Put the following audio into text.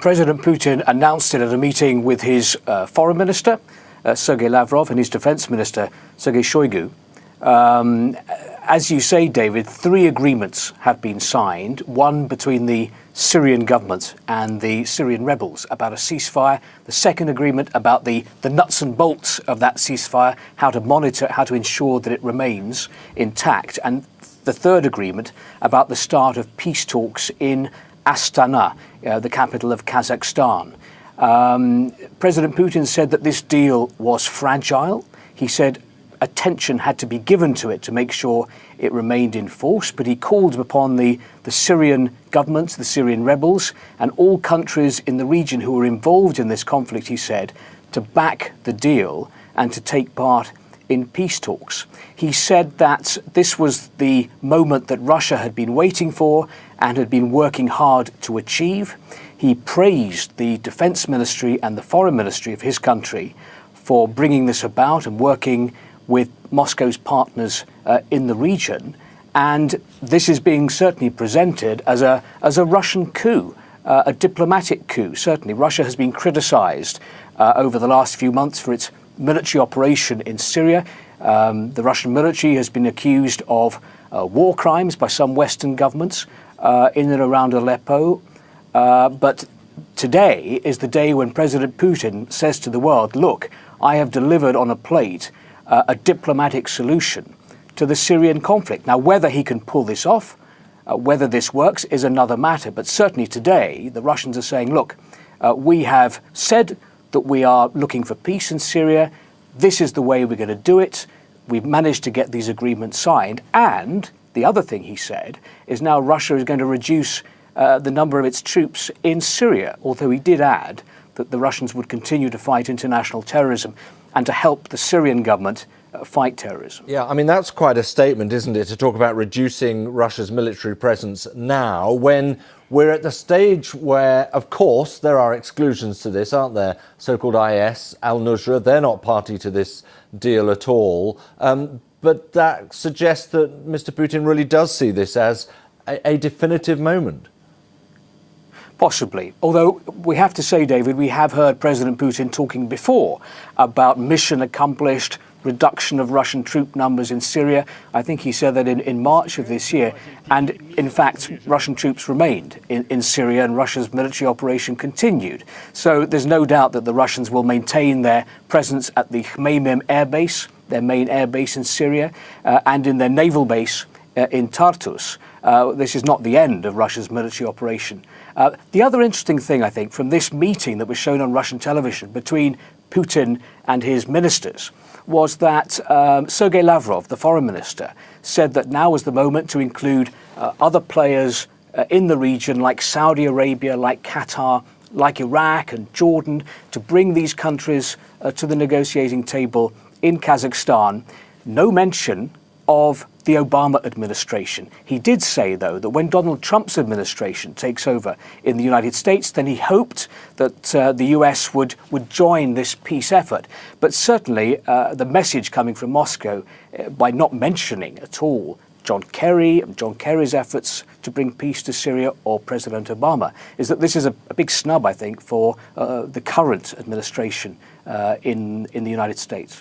President Putin announced it at a meeting with his foreign minister, Sergei Lavrov, and his defense minister, Sergei Shoigu. As you say, David, 3 agreements have been signed, one between the Syrian government and the Syrian rebels about a ceasefire, the second agreement about the nuts and bolts of that ceasefire, how to monitor, how to ensure that it remains intact, and the third agreement about the start of peace talks in Astana, the capital of Kazakhstan. President Putin said that this deal was fragile. He said attention had to be given to it to make sure it remained in force, but he called upon the Syrian government, the Syrian rebels, and all countries in the region who were involved in this conflict, he said, to back the deal and to take part in peace talks. He said that this was the moment that Russia had been waiting for and had been working hard to achieve. He praised the defense ministry and the foreign ministry of his country for bringing this about and working with Moscow's partners in the region. And this is being certainly presented as a Russian coup, a diplomatic coup. Certainly, Russia has been criticized over the last few months for its military operation in Syria. The Russian military has been accused of war crimes by some Western governments in and around Aleppo. But today is the day when President Putin says to the world, look, I have delivered on a plate a diplomatic solution to the Syrian conflict. Now, whether he can pull this off, whether this works is another matter. But certainly today, the Russians are saying, look, we have said that we are looking for peace in Syria. This is the way we're going to do it. We've managed to get these agreements signed. And the other thing he said is now Russia is going to reduce the number of its troops in Syria, although he did add that the Russians would continue to fight international terrorism and to help the Syrian government fight terrorism. Yeah, I mean, that's quite a statement, isn't it, to talk about reducing Russia's military presence now when we're at the stage where, of course, there are exclusions to this, aren't there? So-called IS, al-Nusra, they're not party to this deal at all. But that suggests that Mr. Putin really does see this as a definitive moment. Possibly. Although we have to say, David, we have heard President Putin talking before about mission accomplished, reduction of Russian troop numbers in Syria. I think he said that in March of this year. And in fact, Russian troops remained in Syria and Russia's military operation continued. So there's no doubt that the Russians will maintain their presence at the Khmeimim air base, their main air base in Syria, and in their naval base in Tartus. This is not the end of Russia's military operation. The other interesting thing, I think, from this meeting that was shown on Russian television between Putin and his ministers was that Sergei Lavrov, the foreign minister, said that now was the moment to include other players in the region like Saudi Arabia, like Qatar, like Iraq and Jordan, to bring these countries to the negotiating table in Kazakhstan. No mention of the Obama administration. He did say, though, that when Donald Trump's administration takes over in the United States, then he hoped that the US would join this peace effort. But certainly the message coming from Moscow, by not mentioning at all John Kerry and John Kerry's efforts to bring peace to Syria or President Obama, is that this is a big snub, I think, for the current administration in the United States.